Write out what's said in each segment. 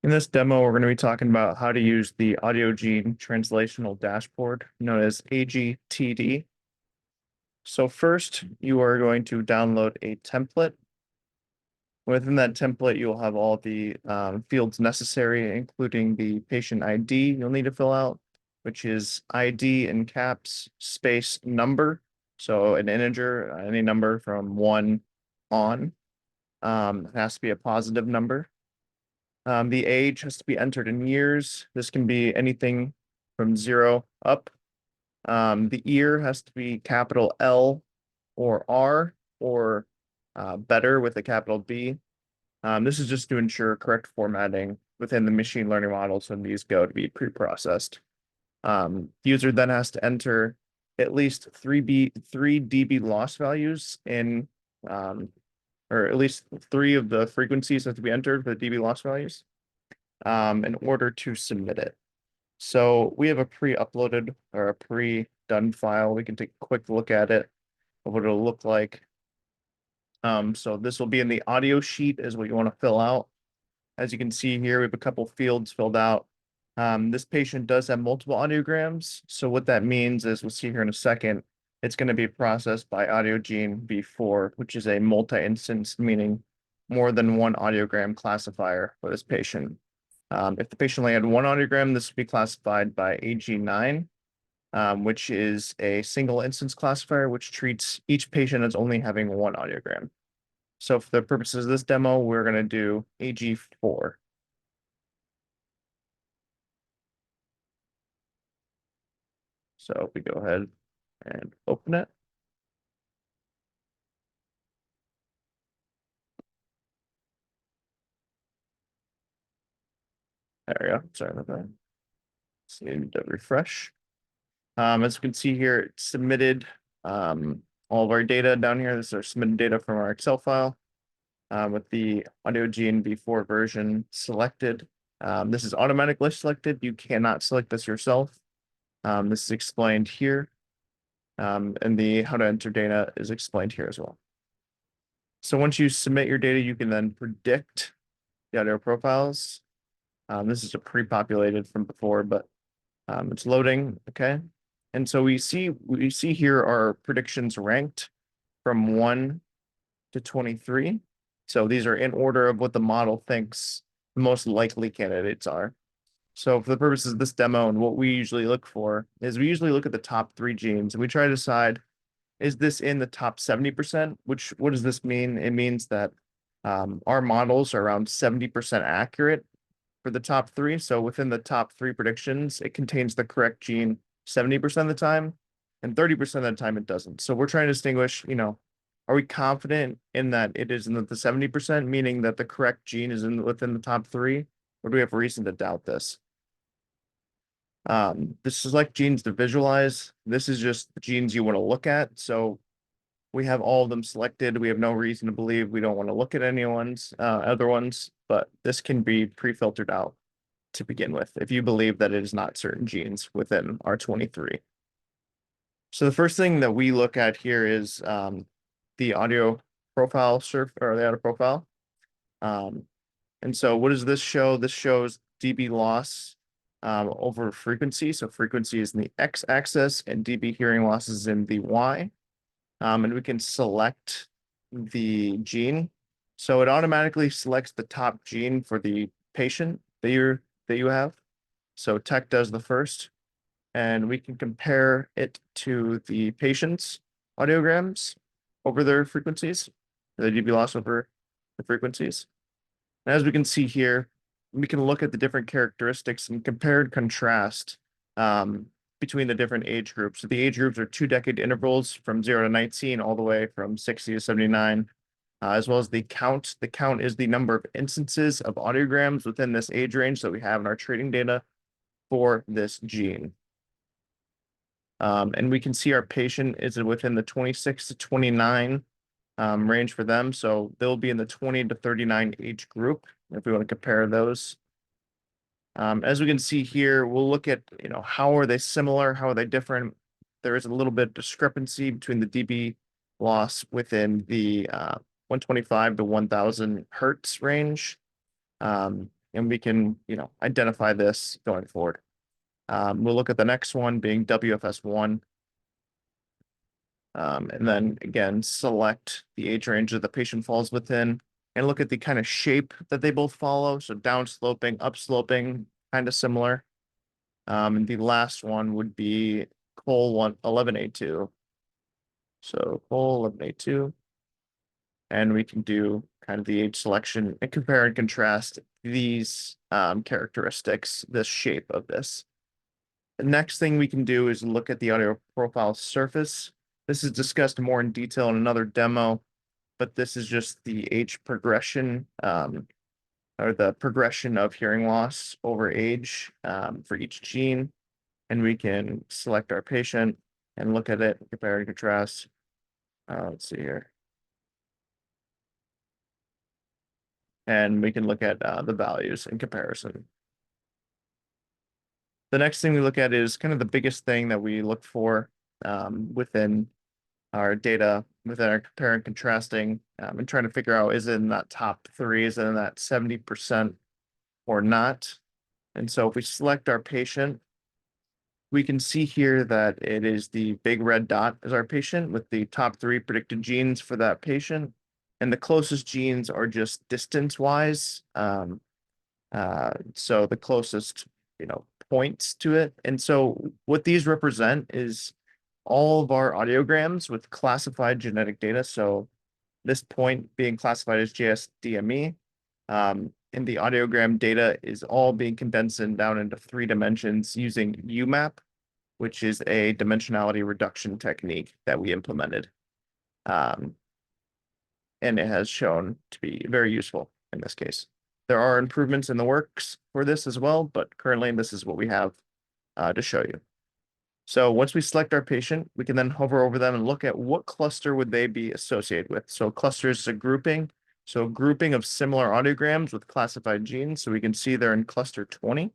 In this demo, we're going to be talking about how to use the audio gene translational dashboard known as AGTD. So first, you are going to download a template. Within that template, you'll have all the fields necessary, including the patient ID you'll need to fill out, which is ID in caps, space, number. So an integer, any number from 1 on. It has to be a positive number. The age has to be entered in years. This can be anything from 0 up. The year has to be capital L or R or better with a capital B. This is just to ensure correct formatting within the machine learning models when these go to be pre-processed. The user then has to enter at least 3 dB loss values in or at least 3 of the frequencies have to be entered for the dB loss values in order to submit it. So we have a pre-uploaded or a pre-done file. We can take a quick look at it, of what it'll look like. So this will be in the audio sheet is what you want to fill out. As you can see here, we have a couple fields filled out. This patient does have multiple audiograms. So what that means is, we'll see here in a second, it's going to be processed by AudioGene v4, which is a multi-instance, meaning more than one audiogram classifier for this patient. If the patient only had one audiogram, this would be classified by AG9, which is a single instance classifier, which treats each patient as only having one audiogram. So for the purposes of this demo, we're going to do AG4. So if we go ahead and open it. There we go. Sorry about that. Let's need to refresh. As you can see here, it submitted all of our data down here. This is our submitted data from our Excel file with the AudioGene v4 version selected. This is automatically selected. You cannot select this yourself. This is explained here. And the how to enter data is explained here as well. So once you submit your data, you can then predict the audio profiles. This is a pre-populated from before, but it's loading. Okay. And so we see here our predictions ranked from 1 to 23. So these are in order of what the model thinks the most likely candidates are. So for the purposes of this demo, and what we usually look for is we usually look at the top 3 genes and we try to decide, is this in the top 70%? What does this mean? It means that our models are around 70% accurate for the top 3. So within the top 3 predictions, it contains the correct gene 70% of the time, and 30% of the time it doesn't. So we're trying to distinguish, are we confident in that it is in the 70%, meaning that the correct gene is within the top 3, or do we have reason to doubt this? This select genes to visualize. This is just the genes you want to look at. So we have all of them selected. We have no reason to believe we don't want to look at any other ones, but this can be pre-filtered out to begin with if you believe that it is not certain genes within R23. So the first thing that we look at here is the audio profile or the audio profile. And so what does this show? This shows dB loss over frequency. So frequency is in the x-axis and dB hearing loss is in the y. And we can select the gene. So it automatically selects the top gene for the patient that you have. So tech does the first, and we can compare it to the patient's audiograms over their frequencies, the dB loss over the frequencies. And as we can see here, we can look at the different characteristics and compare and contrast between the different age groups. So the age groups are 2-decade intervals from 0 to 19, all the way from 60 to 79, as well as the count. The count is the number of instances of audiograms within this age range that we have in our training data for this gene. And we can see our patient is within the 26 to 29 range for them. So they'll be in the 20 to 39 age group if we want to compare those. As we can see here, we'll look at, how are they similar? How are they different? There is a little bit of discrepancy between the dB loss within the 125 to 1000 hertz range. and we can, identify this going forward. We'll look at the next one being WFS1. And then again, select the age range that the patient falls within and look at the kind of shape that they both follow. So downsloping, upsloping, kind of similar. And the last one would be Col 11A2. So Col 11A2. And we can do kind of the age selection and compare and contrast these characteristics, this shape of this. The next thing we can do is look at the audio profile surface. This is discussed more in detail in another demo, but this is just the age progression or the progression of hearing loss over age for each gene. And we can select our patient and look at it, compare and contrast. Let's see here. And we can look at the values in comparison. The next thing we look at is kind of the biggest thing that we look for within our data, within our compare and contrasting, and trying to figure out, is it in that top 3, is it in that 70% or not? And so if we select our patient, we can see here that it is the big red dot as our patient with the top 3 predicted genes for that patient. And the closest genes are just distance-wise. So the closest, points to it. And so what these represent is all of our audiograms with classified genetic data. So this point being classified as JSDME, and the audiogram data is all being condensed down into 3 dimensions using UMAP, which is a dimensionality reduction technique that we implemented. And it has shown to be very useful in this case. There are improvements in the works for this as well, but currently this is what we have to show you. So once we select our patient, we can then hover over them and look at what cluster would they be associated with. So cluster is a grouping. So a grouping of similar audiograms with classified genes. So we can see they're in cluster 20.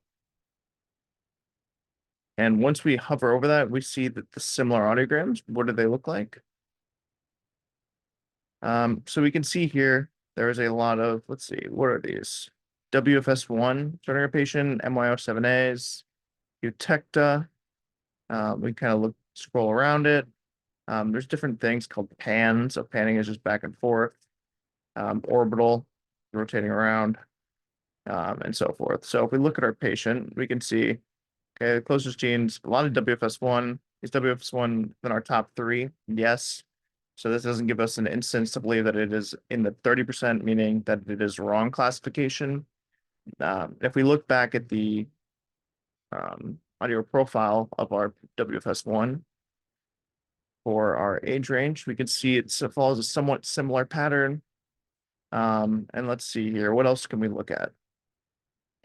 And once we hover over that, we see that the similar audiograms, what do they look like? So we can see here, there's a lot of, let's see, what are these? WFS1, starting patient, MYO7As, Eutecta. We kind of scroll around it. There's different things called pans. So panning is just back and forth. Orbital, rotating around, and so forth. So if we look at our patient, we can see, okay, the closest genes, a lot of WFS1. Is WFS1 in our top 3? Yes. So this doesn't give us an instance to believe that it is in the 30%, meaning that it is wrong classification. If we look back at the audio profile of our WFS1 for our age range, we can see it follows a somewhat similar pattern. And let's see here, what else can we look at?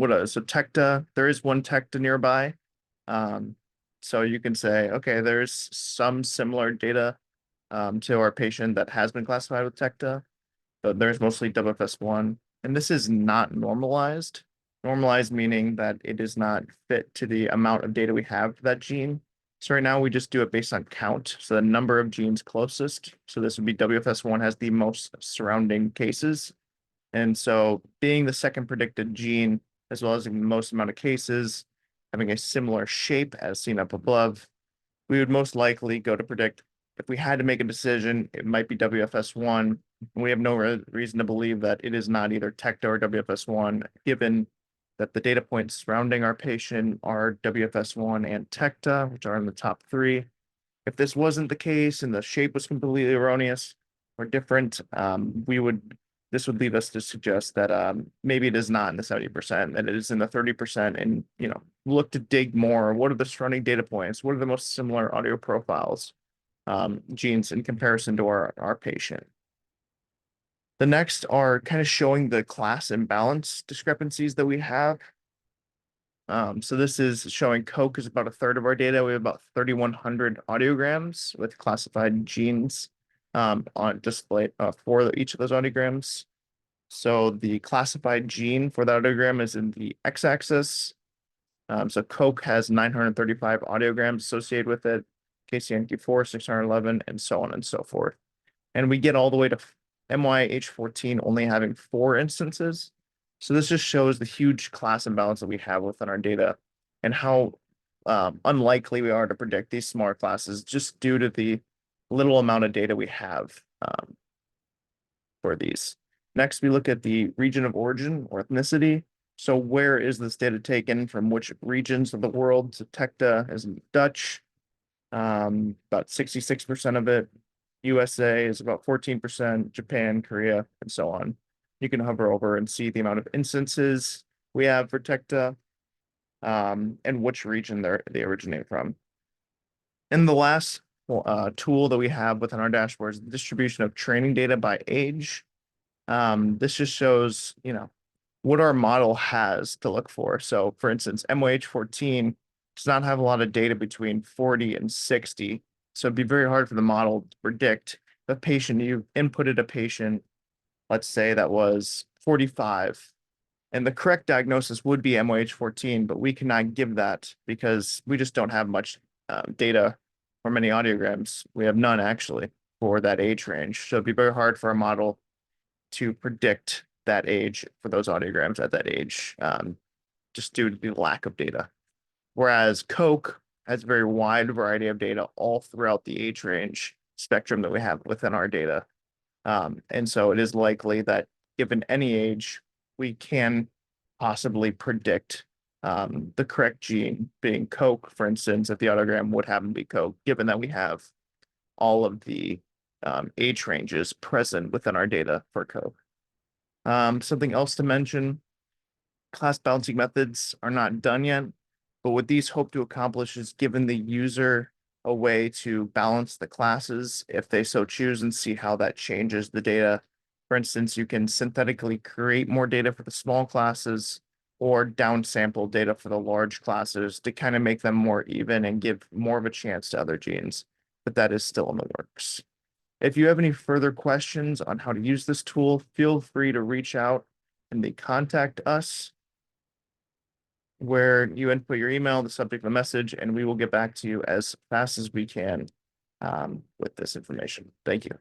So Tecta, there is one Tecta nearby. So you can say, okay, there's some similar data to our patient that has been classified with Tecta, but there's mostly WFS1. And this is not normalized. Normalized meaning that it is not fit to the amount of data we have for that gene. So right now we just do it based on count. So the number of genes closest. So this would be WFS1 has the most surrounding cases. And so being the second predicted gene, as well as the most amount of cases, having a similar shape as seen up above, we would most likely go to predict if we had to make a decision, it might be WFS1. We have no reason to believe that it is not either Tecta or WFS1, given that the data points surrounding our patient are WFS1 and Tecta, which are in the top 3. If this wasn't the case and the shape was completely erroneous or different, this would lead us to suggest that maybe it is not in the 70%, that it is in the 30%, and look to dig more. What are the surrounding data points? What are the most similar audio profiles, genes in comparison to our patient? The next are kind of showing the class imbalance discrepancies that we have. So this is showing Coke is about 1/3 of our data. We have about 3,100 audiograms with classified genes on display for each of those audiograms. So the classified gene for that audiogram is in the x-axis. So Coke has 935 audiograms associated with it, KCNQ4, 611, and so on and so forth. And we get all the way to MYH14 only having 4 instances. So this just shows the huge class imbalance that we have within our data and how unlikely we are to predict these smaller classes just due to the little amount of data we have for these. Next, we look at the region of origin or ethnicity. So where is this data taken from which regions of the world? So Tecta is Dutch, about 66% of it. USA is about 14%, Japan, Korea, and so on. You can hover over and see the amount of instances we have for Tecta, and which region they originate from. And the last tool that we have within our dashboard is the distribution of training data by age. This just shows, what our model has to look for. So for instance, MOH14 does not have a lot of data between 40 and 60. So it'd be very hard for the model to predict the patient. You inputted a patient, let's say that was 45, and the correct diagnosis would be MOH14, but we cannot give that because we just don't have much data or many audiograms. We have none actually for that age range. So it'd be very hard for our model to predict that age for those audiograms at that age, just due to the lack of data. Whereas Coke has a very wide variety of data all throughout the age range spectrum that we have within our data. And so it is likely that given any age, we can possibly predict the correct gene being Coke, for instance, if the audiogram would happen to be Coke, given that we have all of the age ranges present within our data for Coke. Something else to mention, class balancing methods are not done yet, but what these hope to accomplish is given the user a way to balance the classes if they so choose and see how that changes the data. For instance, you can synthetically create more data for the small classes or downsample data for the large classes to kind of make them more even and give more of a chance to other genes, but that is still in the works. If you have any further questions on how to use this tool, feel free to reach out in the contact us where you input your email, the subject of the message, and we will get back to you as fast as we can with this information. Thank you.